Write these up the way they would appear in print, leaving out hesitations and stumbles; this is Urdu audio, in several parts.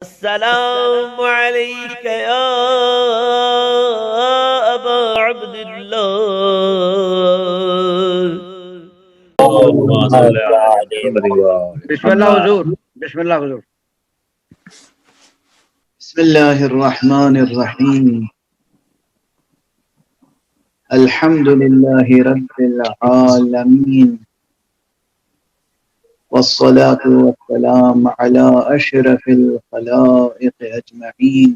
السلام عليك يا أبا عبد الله. اللهم صل على محمد. بسم الله حضور. بسم الله حضور. بسم الله الرحمن الرحيم. الحمد لله رب العالمين، والصلاة والسلام على أشرف الخلائق أجمعين،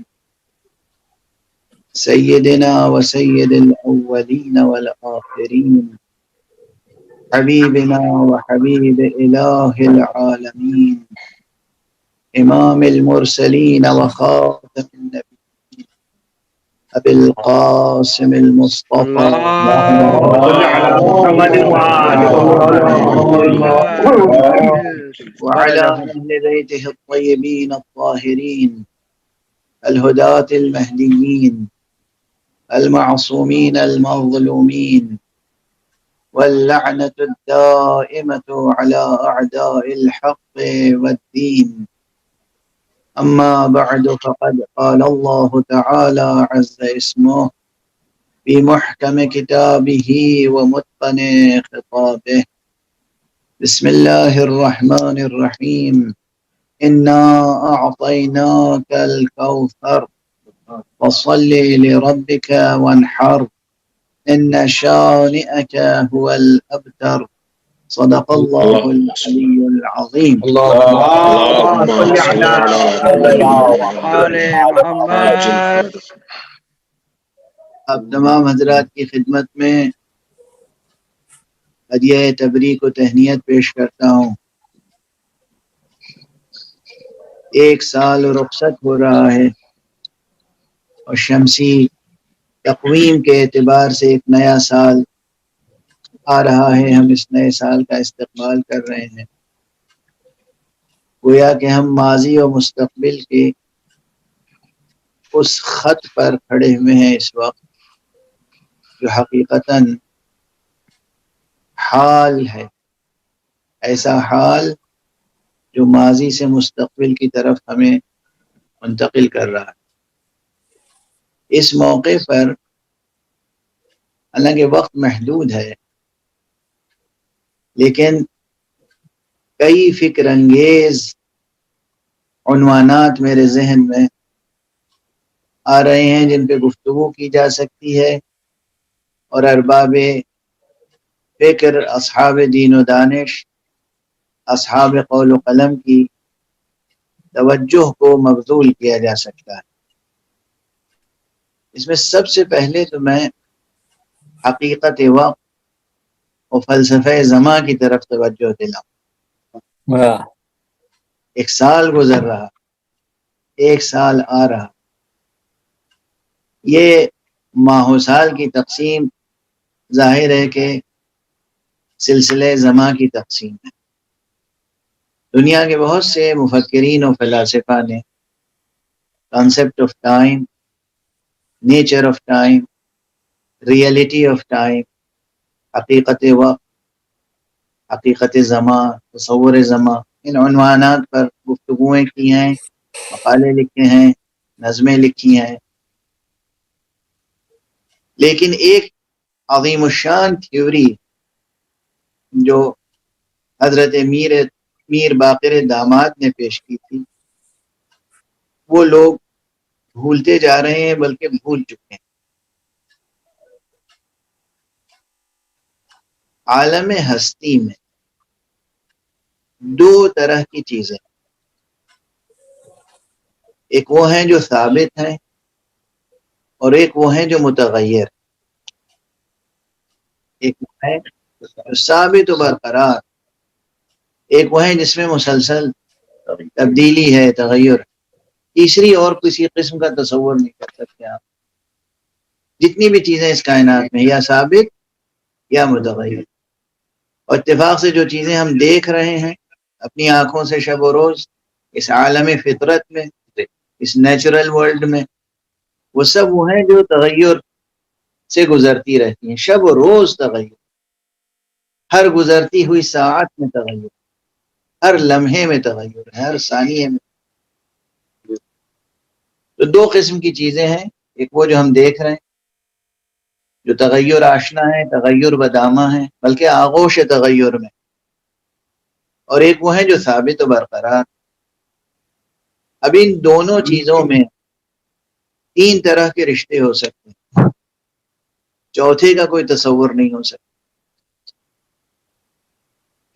سيدنا وسيد الأولين والآخرين، حبيبنا وحبيب إله العالمين، إمام المرسلين وخاتم النبيين، أبي القاسم المصطفى اللهم صل على محمد وعلى أهل بيته الطيبين الطاهرين الهداة المهديين المعصومين المظلومين، واللعنة الدائمة على أعداء الحق والدين. أما بعد، فقد قال الله تعالى عز اسمه في محكم كتابه ومتقن خطابه: بسم الله الرحمن الرحيم. إنا أعطيناك الكوثر فصل لربك وانحر إن شانئك هو الأبتر. صدق الله العلي العظيم. اللهم صل على آل محمد. اب تمام حضرات کی خدمت میں ہدیہ تبریک و تہنیت پیش کرتا ہوں۔ ایک سال رخصت ہو رہا ہے اور شمسی تقویم کے اعتبار سے ایک نیا سال آ رہا ہے۔ ہم اس نئے سال کا استقبال کر رہے ہیں، گویا کہ ہم ماضی اور مستقبل کے اس خط پر کھڑے ہوئے ہیں اس وقت، جو حقیقتاً حال ہے، ایسا حال جو ماضی سے مستقبل کی طرف ہمیں منتقل کر رہا ہے۔ اس موقع پر حالانکہ وقت محدود ہے، لیکن کئی فکر انگیز عنوانات میرے ذہن میں آ رہے ہیں جن پہ گفتگو کی جا سکتی ہے، اور ارباب فکر، اصحاب دین و دانش، اصحاب قول و قلم کی توجہ کو مبذول کیا جا سکتا ہے۔ اس میں سب سے پہلے تو میں حقیقت وقت اور فلسفہ زماں کی طرف توجہ دلاؤں۔ ایک سال گزر رہا، ایک سال آ رہا، یہ ماہ و سال کی تقسیم ظاہر ہے کہ سلسلہ زماں کی تقسیم ہے۔ دنیا کے بہت سے مفکرین و فلاسفہ نے concept of time, nature of time, reality of time, حقیقت وقت، حقیقت زماں، تصور زماں، ان عنوانات پر گفتگویں کی ہیں، مقالے لکھے ہیں، نظمیں لکھی ہیں۔ لیکن ایک عظیم الشان تھیوری جو حضرت میر باقر داماد نے پیش کی تھی، وہ لوگ بھولتے جا رہے ہیں، بلکہ بھول چکے ہیں۔ عالم ہستی میں دو طرح کی چیزیں، ایک وہ ہیں جو ثابت ہیں اور ایک وہ ہیں جو متغیر۔ ایک وہ ہے جو ثابت و برقرار، ایک وہ ہے جس میں مسلسل تبدیلی ہے، تغیر۔ تیسری اور کسی قسم کا تصور نہیں کر سکتے آپ۔ جتنی بھی چیزیں اس کائنات میں یا ثابت یا متغیر، اور اتفاق سے جو چیزیں ہم دیکھ رہے ہیں اپنی آنکھوں سے شب و روز اس عالم فطرت میں، اس نیچرل ورلڈ میں، وہ سب وہ ہیں جو تغیر سے گزرتی رہتی ہیں، شب و روز تغیر، ہر گزرتی ہوئی ساعت میں تغیر، ہر لمحے میں تغیر ہے، ہر ثانیے میں۔ تو دو قسم کی چیزیں ہیں، ایک وہ جو ہم دیکھ رہے ہیں جو تغیر آشنا ہے، تغیر بدامہ ہے، بلکہ آغوش تغیر میں، اور ایک وہ ہے جو ثابت و برقرار۔ اب ان دونوں چیزوں میں تین طرح کے رشتے ہو سکتے ہیں، چوتھے کا کوئی تصور نہیں ہو سکتا۔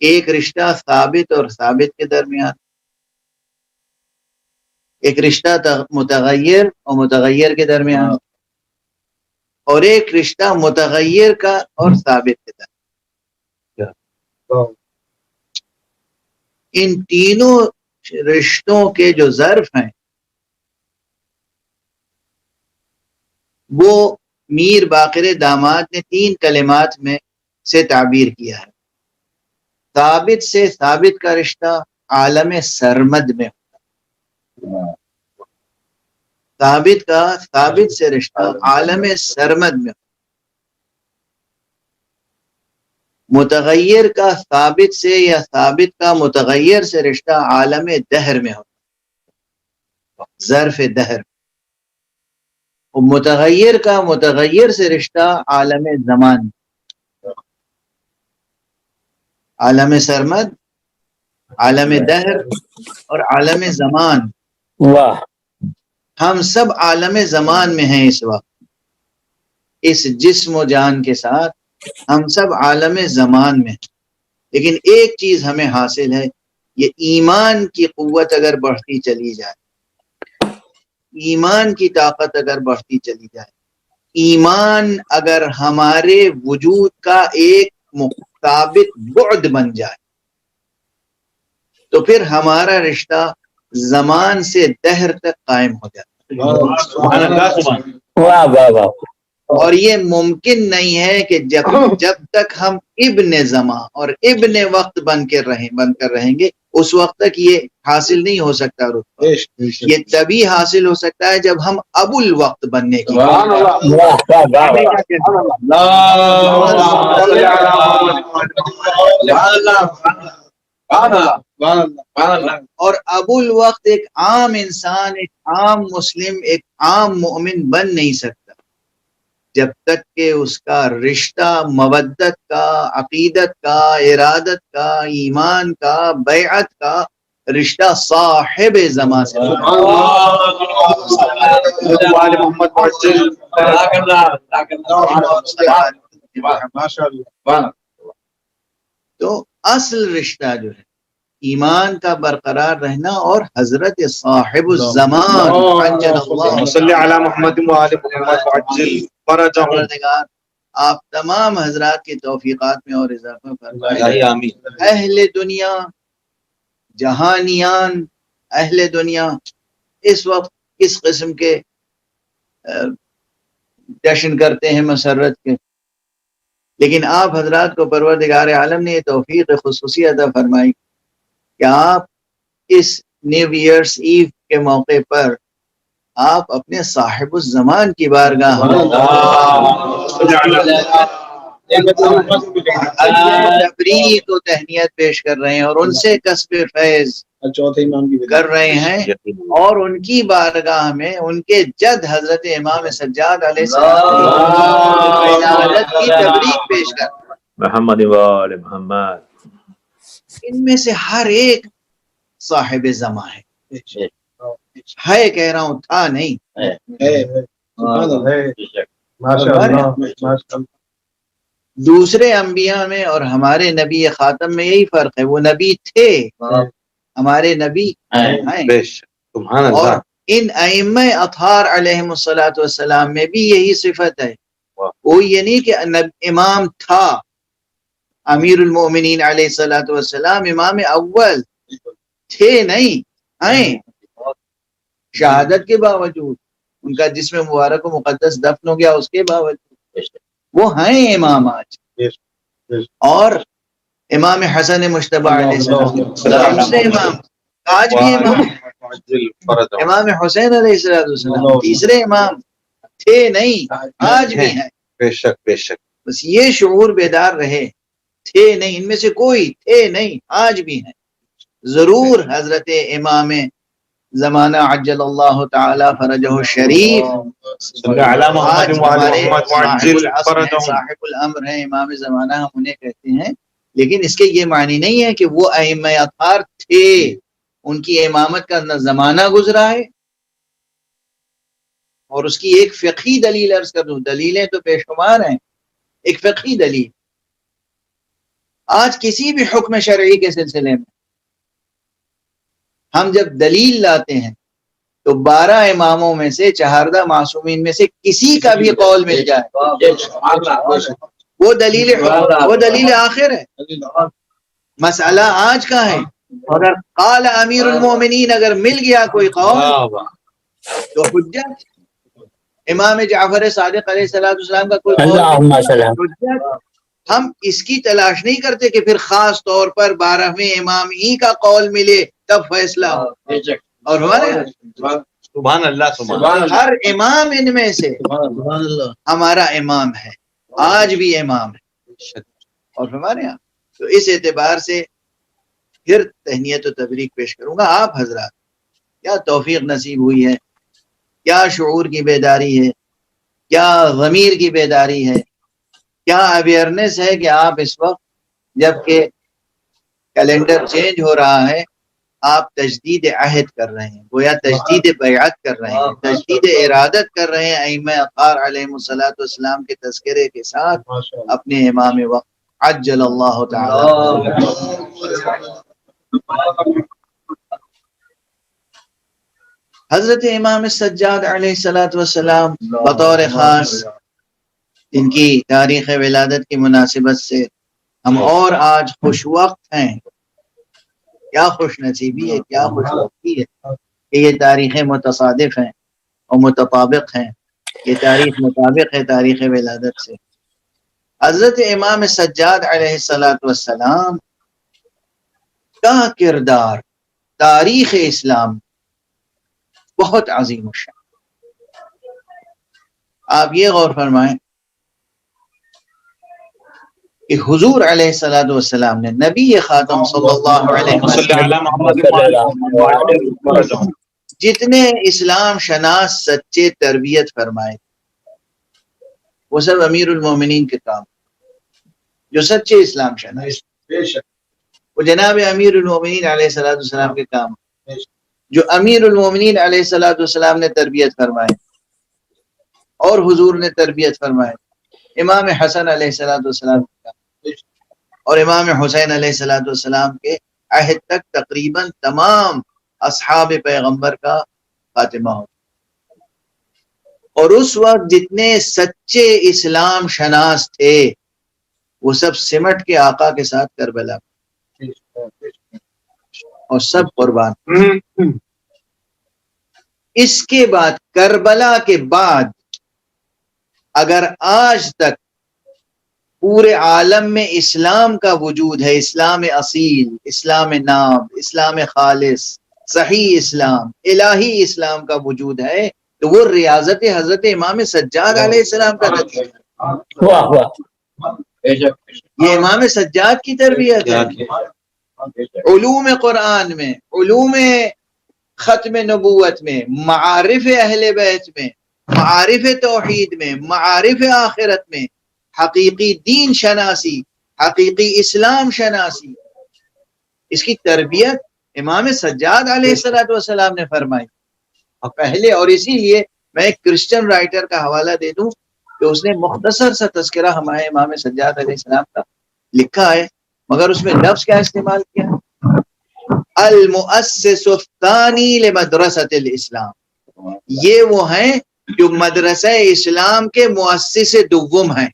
ایک رشتہ ثابت اور ثابت کے درمیان، ایک رشتہ متغیر اور متغیر کے درمیان، اور ایک رشتہ متغیر کا اور ثابت کے درمیان۔ ان تینوں رشتوں کے جو ظرف ہیں وہ میر باقر داماد نے تین کلمات میں سے تعبیر کیا ہے۔ ثابت سے ثابت کا رشتہ عالم سرمد میں ہوتا ہے، ثابت کا ثابت سے رشتہ عالم سرمد میں ہوتا ہے، متغیر کا ثابت سے یا ثابت کا متغیر سے رشتہ عالم دہر میں ہوتا ہے، ظرف دہر، اور متغیر کا متغیر سے رشتہ عالم زمان، عالم سرمد، عالم دہر اور عالم زمان۔ واہ، ہم سب عالم زمان میں ہیں اس وقت، اس جسم و جان کے ساتھ ہم سب عالم زمان میں ہیں، لیکن ایک چیز ہمیں حاصل ہے، یہ ایمان کی قوت اگر بڑھتی چلی جائے، ایمان کی طاقت اگر بڑھتی چلی جائے، ایمان اگر ہمارے وجود کا ایک ثابت بعد بن جائے، تو پھر ہمارا رشتہ زمان سے دہر تک قائم ہو جاتا ہے۔ واہ واہ واہ، اور یہ ممکن نہیں ہے کہ جب تک ہم ابن زمان اور ابن وقت بن کر رہیں گے، اس وقت تک یہ حاصل نہیں ہو سکتا رتبہ۔ یہ تبھی حاصل ہو سکتا ہے جب ہم ابو الوقت بننے کی اور ابو الوقت ایک عام انسان، ایک عام مسلم، ایک عام مومن بن نہیں سکتا جب تک کہ اس کا رشتہ مودت کا، عقیدت کا، ارادت کا، ایمان کا، بیعت کا رشتہ صاحب زمان سے تو اصل رشتہ جو ہے ایمان کا برقرار رہنا اور حضرت صاحب الزمان صلی علی محمد وآل محمد وعجل فرجہم۔ پروردگار آپ تمام حضرات کی توفیقات میں اور اضافہ فرمائے۔ آمین۔ اہل دنیا، جہانیان اہل دنیا اس وقت کس قسم کے جشن کرتے ہیں مسرت کے، لیکن آپ حضرات کو پروردگار عالم نے یہ توفیق خصوصی عطا فرمائی کہ آپ اس نیو ایئرس ایو کے موقع پر آپ اپنے صاحب الزمان کی بارگاہ تبریک و تہنیت پیش کر رہے ہیں اور ان سے کسب فیض کر رہے ہیں، اور ان کی بارگاہ میں ان کے جد حضرت امام سجاد علیہ السلام کی تبریک پیش کر رہے ہیں۔ محمد وآل محمد۔ ان میں سے ہر ایک صاحب زمان ہے کہہ رہا ہوں، تھا نہیں۔ دوسرے انبیاء میں اور ہمارے نبی خاتم میں یہی فرق ہے، وہ نبی تھے، ہمارے نبی ہیں، اور ان ائمہ اطہار علیہم الصلوۃ والسلام میں بھی یہی صفت ہے۔ وہ یہ نہیں کہ امام تھا، امیر المومنین علیہ الصلوۃ والسلام امام اول تھے نہیں، ہیں، شہادت کے باوجود ان کا جسم مبارک و مقدس دفن ہو گیا، اس کے باوجود وہ ہیں امام آج۔ اور امام حسن مجتبی علیہ السلام دوسرے امام، آج بھی امام، امام حسین علیہ السلام تیسرے امام تھے نہیں، آج بھی ہیں۔ بے شک بے شک۔ بس یہ شعور بیدار رہے، تھے نہیں، ان میں سے کوئی تھے نہیں، آج بھی ہیں۔ ضرور حضرت امام زمانہ عجل اللہ تعالی فرجہ الشریف، صلی علی محمد آج وآل ہمارے محمد صاحب وعجل العصر ہیں، فرجهم۔ صاحب الامر ہیں، امام زمانہ ہم انہیں کہتے ہیں، لیکن اس کے یہ معنی نہیں ہے کہ وہ ائمہ اطہار تھے، ان کی امامت کا نہ زمانہ گزرا ہے، اور اس کی ایک فقہی دلیل عرض کر دوں، دلیلیں تو بے شمار ہیں، ایک فقہی دلیل آج کسی بھی حکم شرعی کے سلسلے میں ہم جب دلیل لاتے ہیں تو 12 اماموں میں سے، چہاردہ معصومین میں سے کسی کا بھی قول مل جائے وہ دلیل آخر ہے۔ مسئلہ آج کا ہے، اگر قال امیر المومنین اگر مل گیا کوئی قول تو حجت، امام جعفر صادق علیہ السلام کا کوئی قول حجت، ہم اس کی تلاش نہیں کرتے کہ پھر خاص طور پر 12ویں امام ہی کا قول ملے تب فیصلہ ہو، اور ہمارے سبحان اللہ، سبحان اللہ۔ ہر امام ان میں سے ہمارا امام ہے، آج بھی امام ہے، اور ہمارے یہاں تو اس اعتبار سے پھر تہنیت و تبریک پیش کروں گا۔ آپ حضرات کیا توفیق نصیب ہوئی ہے، کیا شعور کی بیداری ہے، کیا ضمیر کی بیداری ہے، کیا اویئرنیس ہے کہ آپ اس وقت جبکہ کیلنڈر چینج ہو رہا ہے آپ تجدید عہد کر رہے ہیں، گویا تجدید بیعت کر رہے ہیں، تجدید ارادت کر رہے ہیں ائمہ اطہار علیہم الصلوۃ والسلام کے تذکرے کے ساتھ اپنے امام وقت عجل اللہ تعالی۔ حضرت امام سجاد علیہ الصلوۃ والسلام بطور خاص ان کی تاریخ ولادت کی مناسبت سے ہم اور آج خوش وقت ہیں، کیا خوش نصیبی ہے، کیا خوش وقتی ہے کہ یہ تاریخیں متصادف ہیں اور متطابق ہیں، یہ تاریخ مطابق ہے تاریخ ولادت سے۔ حضرت امام سجاد علیہ الصلوۃ والسلام کا کردار تاریخ اسلام بہت عظیم الشان۔ آپ یہ غور فرمائیں کہ حضور علیہ الصلوۃ والسلام نے نبی خاتم صلی اللہ علیہ صلی وسلم علی محمد وآل محمد وعجل فرجهم۔ جتنے اسلام شناس سچے تربیت فرمائے وہ سب امیر المومنین کے کام، جو سچے اسلام شناس وہ جناب امیر المومنین علیہ الصلوۃ والسلام کے کام، جو امیر المومنین علیہ الصلوۃ والسلام نے تربیت فرمائے اور حضور نے تربیت فرمائے، امام حسن علیہ الصلوۃ والسلام کے کام، اور امام حسین علیہ الصلوۃ والسلام کے عہد تک تقریباً تمام اصحاب پیغمبر کا خاتمہ ہو، اور اس وقت جتنے سچے اسلام شناس تھے وہ سب سمٹ کے آقا کے ساتھ کربلا اور سب قربان۔ اس کے بعد کربلا کے بعد اگر آج تک پورے عالم میں اسلام کا وجود ہے، اسلام اصیل، اسلام ناب، اسلام خالص، صحیح اسلام، الہی اسلام کا وجود ہے تو وہ ریاضت حضرت امام سجاد علیہ السلام کا نتیجہ، واہ واہ، یہ امام سجاد کی تربیت ہے۔ علوم قرآن میں، علوم ختم نبوت میں، معارف اہل بیت میں، معارف توحید میں، معارف آخرت میں، حقیقی دین شناسی، حقیقی اسلام شناسی، اس کی تربیت امام سجاد علیہ السلام نے فرمائی پہلے۔ اور اسی لیے میں ایک کرسچن رائٹر کا حوالہ دے دوں کہ اس نے مختصر سا تذکرہ ہمارے امام سجاد علیہ السلام کا لکھا ہے، مگر اس میں لفظ کیا استعمال کیا؟ المؤسس الثانی لمدرسۃ الاسلام، یہ وہ ہیں جو مدرسہ اسلام کے مؤسس دوم ہیں۔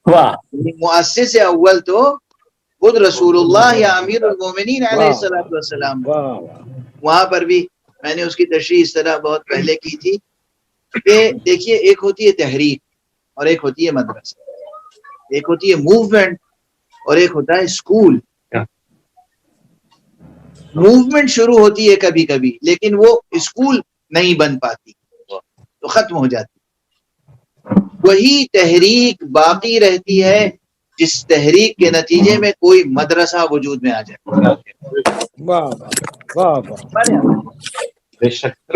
واہ، مؤسس اول تو خود رسول اللہ یا امیر المومنین علیہ السلام۔ وہاں پر بھی میں نے اس کی تشریح اس طرح بہت پہلے کی تھی کہ دیکھیے، ایک ہوتی ہے تحریک اور ایک ہوتی ہے مدرسہ، ایک ہوتی ہے موومنٹ اور ایک ہوتا ہے اسکول۔ موومنٹ شروع ہوتی ہے کبھی کبھی لیکن وہ اسکول نہیں بن پاتی تو ختم ہو جاتی، وہی تحریک باقی رہتی ہے جس تحریک کے نتیجے میں کوئی مدرسہ وجود میں آ جائے۔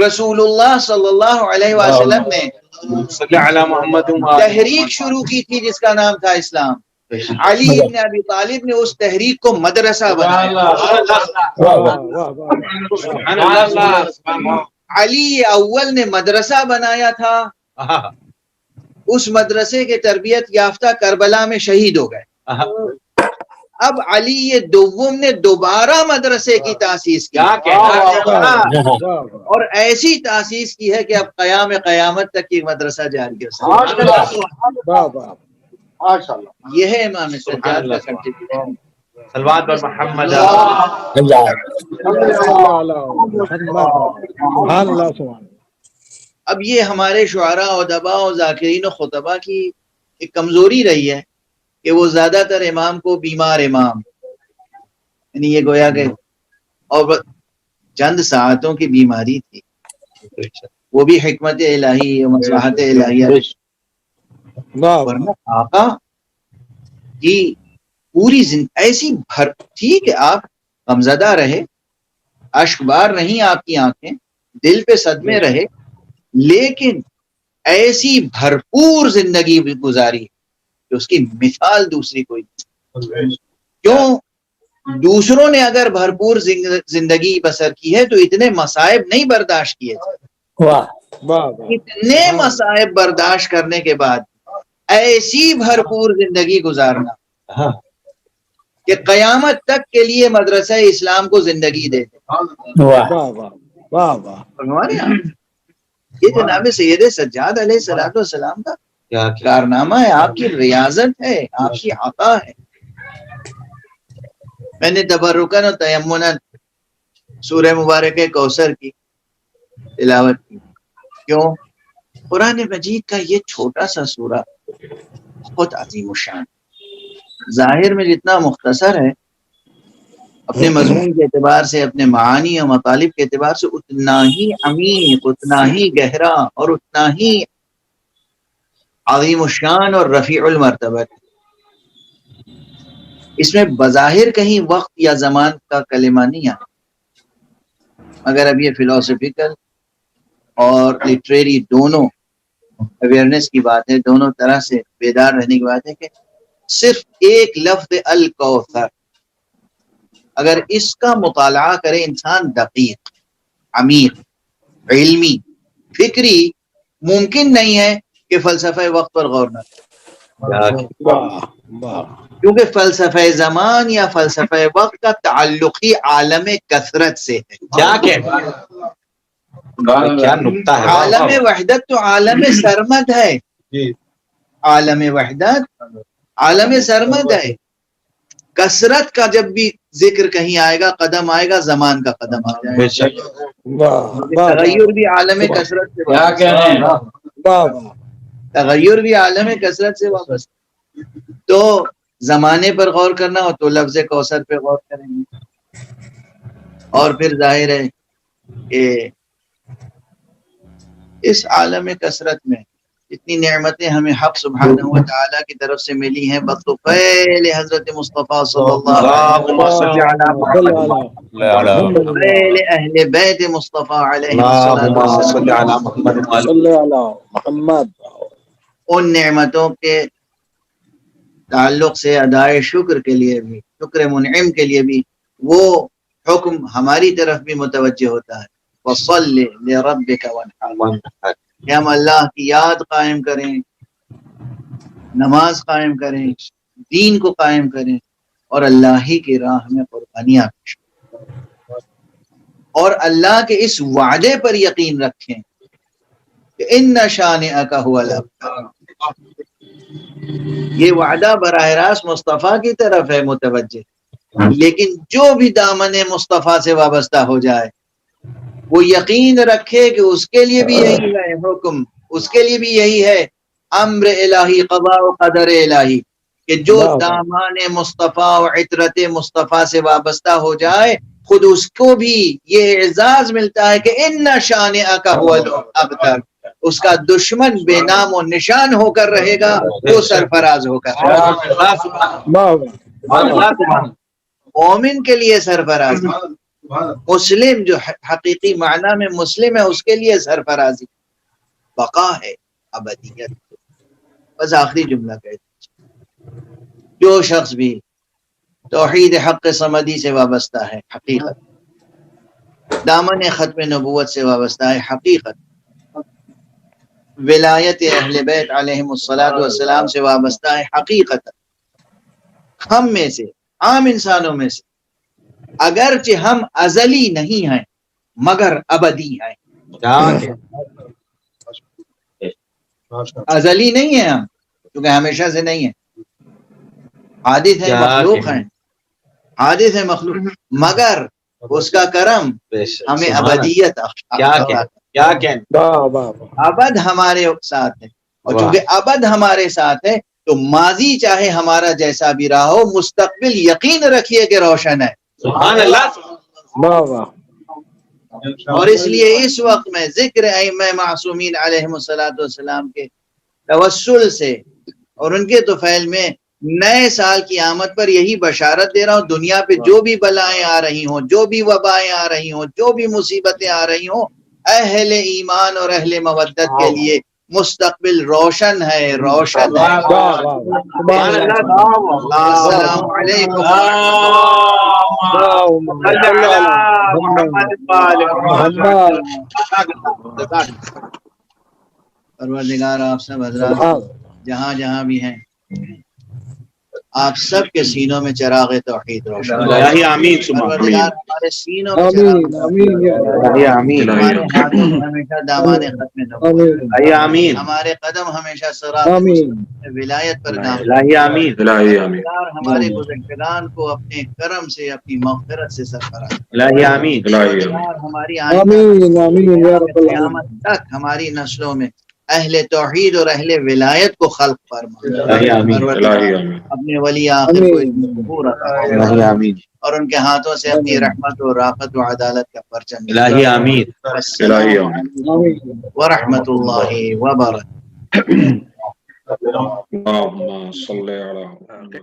رسول اللہ صلی اللہ علیہ وسلم نے صلی علی محمد و آل تحریک شروع کی تھی جس کا نام تھا اسلام. علی ابن ابی طالب نے اس تحریک کو مدرسہ بنایا. علی اول نے مدرسہ بنایا تھا. اس مدرسے کے تربیت یافتہ کربلا میں شہید ہو گئے. اب علی دوم نے دوبارہ مدرسے کی تاسیس کی اور ایسی تاسیس کی ہے کہ اب قیامت تک یہ مدرسہ جاری ہے. یہ ہے امام سجاد کا کنٹریبیوشن. صلوات پر محمد. اب یہ ہمارے شعراء ادباء و ذاکرین و خطباء کی ایک کمزوری رہی ہے کہ وہ زیادہ تر امام کو بیمار امام، یعنی یہ گویا کہ اور چند ساعتوں کی بیماری تھی، وہ بھی حکمت الہی و مصلحت الہیہ. ورنہ آقا کی پوری ایسی بھر تھی کہ آپ غمزدہ رہے، اشک بار نہیں آپ کی آنکھیں، دل پہ صدمے رہے، لیکن ایسی بھرپور زندگی گزاری کہ اس کی مثال دوسری کوئی نہیں. کیوں؟ دوسروں نے اگر بھرپور زندگی بسر کی ہے تو اتنے مصائب نہیں برداشت کیے تھے. اتنے مصائب برداشت کرنے کے بعد ایسی بھرپور زندگی گزارنا کہ قیامت تک کے لیے مدرسہ اسلام کو زندگی دے دے. یہ جناب سید سجاد علیہ السلام کا کارنامہ ہے، آپ کی ریاضت ہے، آپ کی عطا ہے. میں نے تبرکن و تیمنن سورہ مبارکہ کوثر کی تلاوت کی. کیوں؟ قرآن مجید کا یہ چھوٹا سا سورہ بہت عظیم الشان، ظاہر میں جتنا مختصر ہے، اپنے مضمون کے اعتبار سے، اپنے معانی اور مطالب کے اعتبار سے اتنا ہی عمیق، اتنا ہی گہرا اور اتنا ہی عظیم الشان اور رفیع المرتبہ. اس میں بظاہر کہیں وقت یا زمان کا کلمہ نہیں آیا، مگر اب یہ فلسفیکل اور لٹریری دونوں اویئرنیس کی بات ہے، دونوں طرح سے بیدار رہنے کی بات ہے کہ صرف ایک لفظ الکوثر اگر اس کا مطالعہ کرے انسان دقیق، عمیق، علمی، فکری، ممکن نہیں ہے کہ فلسفہ وقت پر غور نہ کرے. کیونکہ فلسفہ زمان یا فلسفہ وقت کا تعلق ہی عالم کثرت سے ہے. کیا نکتہ ہے. عالم وحدت تو عالم سرمد ہے. عالم وحدت عالم سرمد ہے. کثرت کا جب بھی ذکر کہیں آئے گا، قدم آئے گا، زمان کا قدم آ جائے گا. تغیر بھی عالم کثرت سے تغیر بھی عالم کثرت سے وابستہ. تو زمانے پر غور کرنا ہو تو لفظ کوثر پہ غور کریں گے، اور پھر ظاہر ہے کہ اس عالم کثرت میں اتنی نعمتیں ہمیں حق سبحانہ و تعالیٰ کی طرف سے ملی ہیں بطفیل حضرت مصطفیٰ صلی اللہ علیہ اہل بیت مصطفیٰ علیہ السلام. ان نعمتوں کے تعلق سے ادائے شکر کے لیے بھی، شکر منعم کے لیے بھی وہ حکم ہماری طرف بھی متوجہ ہوتا ہے، وَصَلِّ لِرَبِّكَ وَانْحَرْ، کہ ہم اللہ کی یاد قائم کریں، نماز قائم کریں، دین کو قائم کریں، اور اللہ ہی کی راہ میں قربانیاں پیش کریں، اور اللہ کے اس وعدے پر یقین رکھیں کہ اِنَّ شَانِئَكَ هُوَ الْأَبْتَرُ. یہ وعدہ براہ راست مصطفیٰ کی طرف ہے متوجہ، لیکن جو بھی دامن مصطفیٰ سے وابستہ ہو جائے وہ یقین رکھے کہ اس کے لیے بھی یہی ہے حکم، اس کے لیے بھی یہی ہے امر الہی، قضاء و قدر الہی، کہ جو دامان مصطفیٰ و عطرت مصطفیٰ سے وابستہ ہو جائے خود اس کو بھی یہ اعزاز ملتا ہے کہ ان شانئک هو الابتر، اس کا دشمن بے نام و نشان ہو کر رہے گا، وہ سرفراز ہو کر رہے گا. مومن کے لیے سرفراز، مسلم جو حقیقی معنی میں مسلم ہے اس کے لیے سرفرازی بقا ہے، ابدیت۔ بس آخری جملہ کہہ دیجیے، جو شخص بھی توحید حق صمدی سے وابستہ ہے حقیقت، دامن ختم نبوت سے وابستہ ہے حقیقت، ولایت اہل بیت علیہم الصلوۃ والسلام سے وابستہ ہے حقیقت، ہم میں سے عام انسانوں میں سے اگرچہ ہم ازلی نہیں ہیں مگر ابدی ہیں۔ ازلی نہیں ہیں ہم کیونکہ ہمیشہ سے نہیں ہیں، حادث ہیں، مخلوق ہیں، حادث ہے مخلوق، مگر اس کا کرم ہمیں ابدیت ابد ہمارے ساتھ ہے، اور چونکہ ابد ہمارے ساتھ ہے تو ماضی چاہے ہمارا جیسا بھی رہا ہو، مستقبل یقین رکھیے کہ روشن ہے۔ سبحان اللہ۔ اور اس لیے اس وقت میں ذکر ائمہ معصومین علیہم الصلوۃ والسلام کے توسل سے اور ان کے طفیل میں نئے سال کی آمد پر یہی بشارت دے رہا ہوں، دنیا پہ جو بھی بلائیں آ رہی ہوں، جو بھی وبائیں آ رہی ہوں، جو بھی مصیبتیں آ رہی ہوں، اہل ایمان اور اہل مودت کے لیے مستقبل روشن ہے، روشن ہے۔ السلام علیکم۔ پروردگار آپ سب حضرات جہاں جہاں بھی ہیں، آپ سب کے سینوں میں چراغ توحید روشن الہی آمین ثم آمین۔ پروردگار ہمارے سینوں میں چراغ توحید، الہی آمین۔ ہمارے ہاتھوں میں ہمیشہ دامان ختم نبوت، الہی آمین۔ ہمارے قدم ہمیشہ صراط ولایت پر گامزن۔ الہی آمین۔ الہی آمین۔ پروردگار ہمارے گزشتگان کو اپنے کرم سے، اپنی مغفرت سے سرفراز۔ الہی آمین۔ الہی آمین۔ پروردگار ہماری قیامت تک ہماری نسلوں میں اہل توحید اور اہل ولایت کو خلق فرما۔ الہی آمین۔ پروردگار الہی آمین۔ اپنے ولی آخر کو اتنی ظہور عطا فرما، الہی آمین۔ اور ان کے ہاتھوں سے اپنی رحمت و رافت و عدالت کا پرچم۔ الہی آمین۔ السلام الہی علیکم ورحمۃ اللہ وبرکاتہ۔ اللہم صلی علی محمد۔